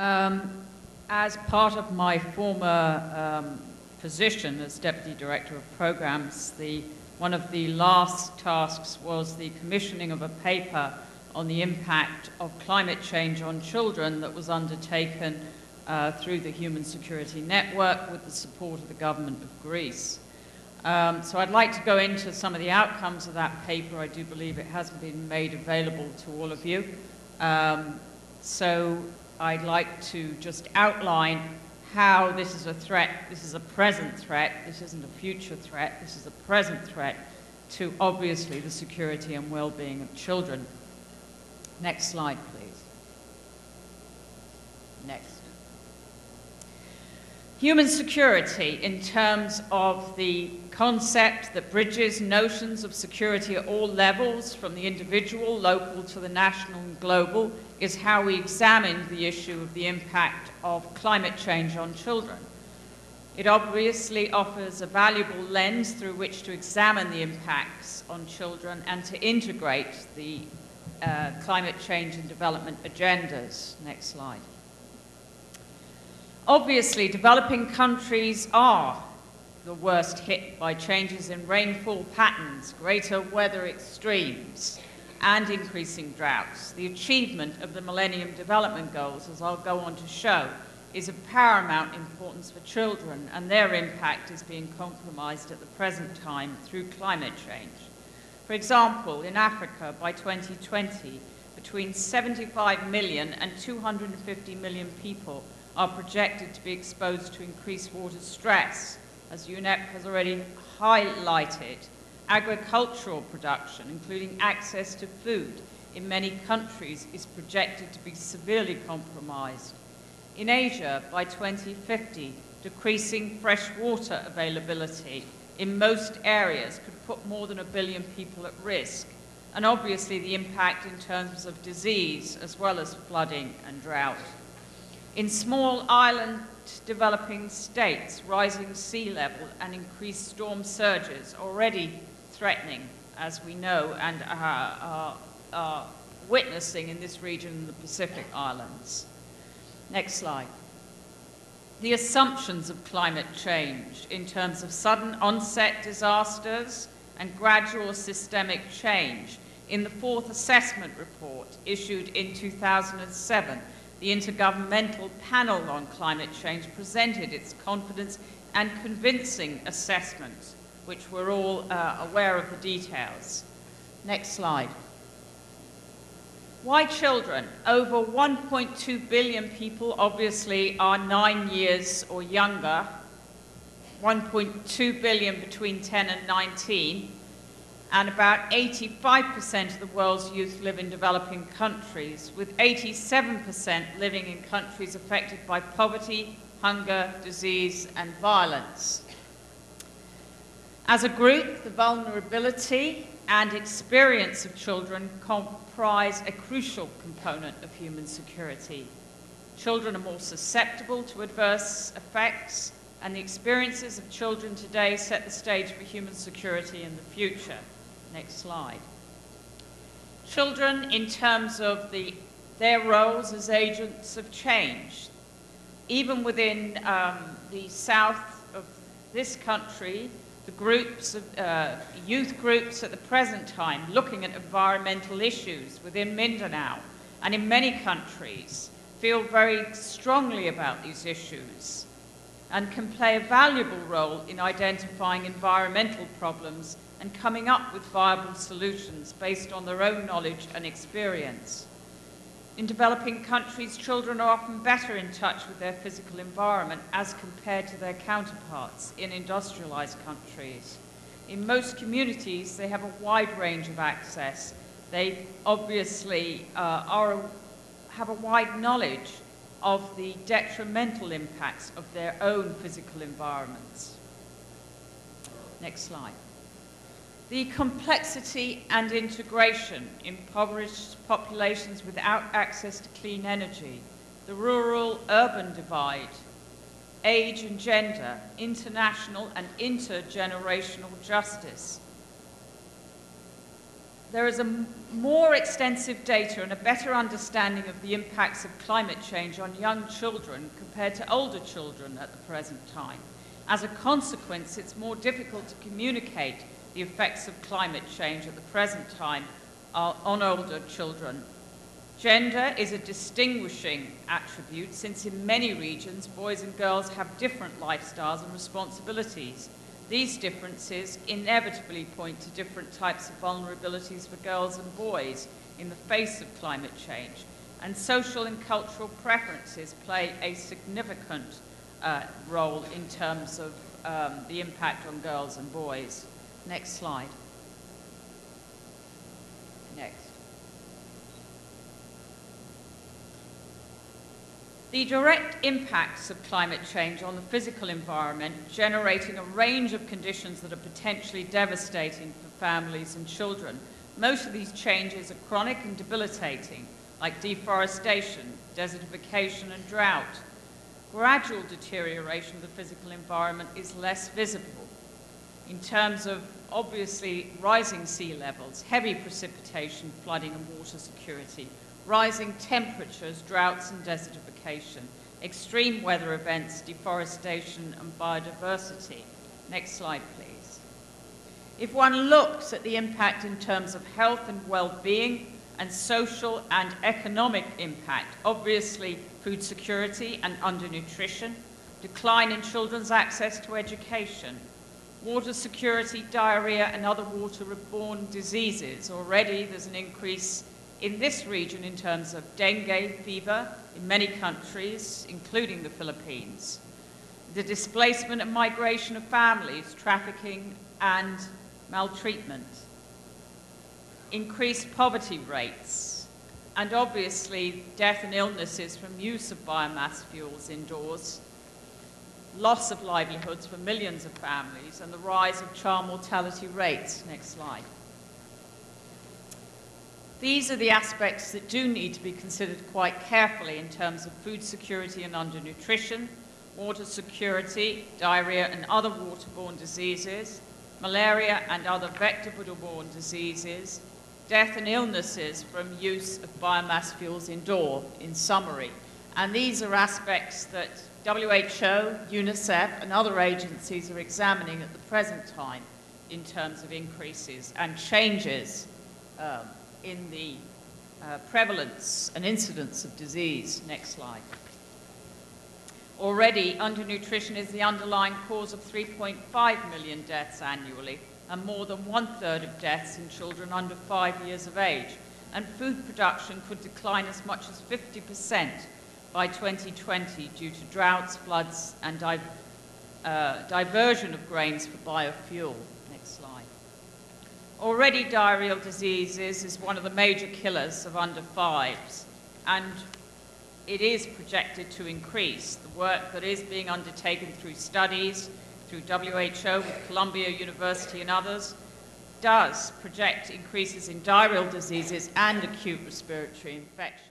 As part of my former position as Deputy Director of Programs, one of the last tasks was the commissioning of a paper on the impact of climate change on children that was undertaken through the Human Security Network with the support of the government of Greece. So I'd like to go into some of the outcomes of that paper. I do believe it hasn't been made available to all of you. So I'd like to just outline how this is a threat. This is a present threat. This isn't a future threat. This is a present threat to, obviously, the security and well-being of children. Next slide, please. Next. Human security, in terms of the concept that bridges notions of security at all levels, from the individual, local, to the national and global, is how we examine the issue of the impact of climate change on children. It obviously offers a valuable lens through which to examine the impacts on children and to integrate the climate change and development agendas. Next slide. Obviously, developing countries are the worst hit by changes in rainfall patterns, greater weather extremes, and increasing droughts. The achievement of the Millennium Development Goals, as I'll go on to show, is of paramount importance for children, and their impact is being compromised at the present time through climate change. For example, in Africa, by 2020, between 75 million and 250 million people are projected to be exposed to increased water stress. As UNEP has already highlighted, agricultural production, including access to food, in many countries is projected to be severely compromised. In Asia, by 2050, decreasing fresh water availability in most areas could put more than 1 billion people at risk, and obviously the impact in terms of disease as well as flooding and drought. In small island developing states, rising sea level and increased storm surges already threatening, as we know, and are witnessing in this region in the Pacific Islands. Next slide. The assumptions of climate change in terms of sudden onset disasters and gradual systemic change. In the fourth assessment report issued in 2007, the Intergovernmental Panel on Climate Change presented its confidence and convincing assessment, which we're all aware of the details. Next slide. Why children? Over 1.2 billion people obviously are 9 years or younger, 1.2 billion between 10 and 19, and about 85% of the world's youth live in developing countries, with 87% living in countries affected by poverty, hunger, disease, and violence. As a group, the vulnerability and experience of children comprise a crucial component of human security. Children are more susceptible to adverse effects, and the experiences of children today set the stage for human security in the future. Next slide. Children, in terms of their roles as agents of change. Even within the south of this country, the groups of youth groups at the present time looking at environmental issues within Mindanao and in many countries feel very strongly about these issues and can play a valuable role in identifying environmental problems and coming up with viable solutions based on their own knowledge and experience. In developing countries, children are often better in touch with their physical environment as compared to their counterparts in industrialized countries. In most communities, they have a wide range of access. They obviously have a wide knowledge of the detrimental impacts of their own physical environments. Next slide. The complexity and integration, impoverished populations without access to clean energy, the rural-urban divide, age and gender, international and intergenerational justice, there is more extensive data and a better understanding of the impacts of climate change on young children compared to older children at the present time. As a consequence, it's more difficult to communicate the effects of climate change at the present time on older children. Gender is a distinguishing attribute, since in many regions, boys and girls have different lifestyles and responsibilities. These differences inevitably point to different types of vulnerabilities for girls and boys in the face of climate change, and social and cultural preferences play a significant role in terms of the impact on girls and boys. Next slide. Next. The direct impacts of climate change on the physical environment, generating a range of conditions that are potentially devastating for families and children. Most of these changes are chronic and debilitating, like deforestation, desertification, and drought. Gradual deterioration of the physical environment is less visible in terms of, obviously, rising sea levels, heavy precipitation, flooding, and water security, rising temperatures, droughts and desertification, extreme weather events, deforestation and biodiversity. Next slide, please. If one looks at the impact in terms of health and well-being and social and economic impact, obviously food security and undernutrition, decline in children's access to education, water security, diarrhea and other water-borne diseases. Already there's an increase in this region in terms of dengue fever in many countries, including the Philippines. The displacement and migration of families, trafficking and maltreatment. Increased poverty rates, and obviously death and illnesses from use of biomass fuels indoors, loss of livelihoods for millions of families, and the rise of child mortality rates. Next slide. These are the aspects that do need to be considered quite carefully in terms of food security and undernutrition, water security, diarrhea and other waterborne diseases, malaria and other vector-borne diseases, death and illnesses from use of biomass fuels indoor, in summary. And these are aspects that WHO, UNICEF and other agencies are examining at the present time in terms of increases and changes in the prevalence and incidence of disease. Next slide. Already, undernutrition is the underlying cause of 3.5 million deaths annually, and more than 1/3 of deaths in children under 5 years of age. And food production could decline as much as 50% by 2020 due to droughts, floods, and diversion of grains for biofuel. Next slide. Already diarrheal diseases is one of the major killers of under 5s, and it is projected to increase. The work that is being undertaken through studies, through WHO, with Columbia University and others, does project increases in diarrheal diseases and acute respiratory infections.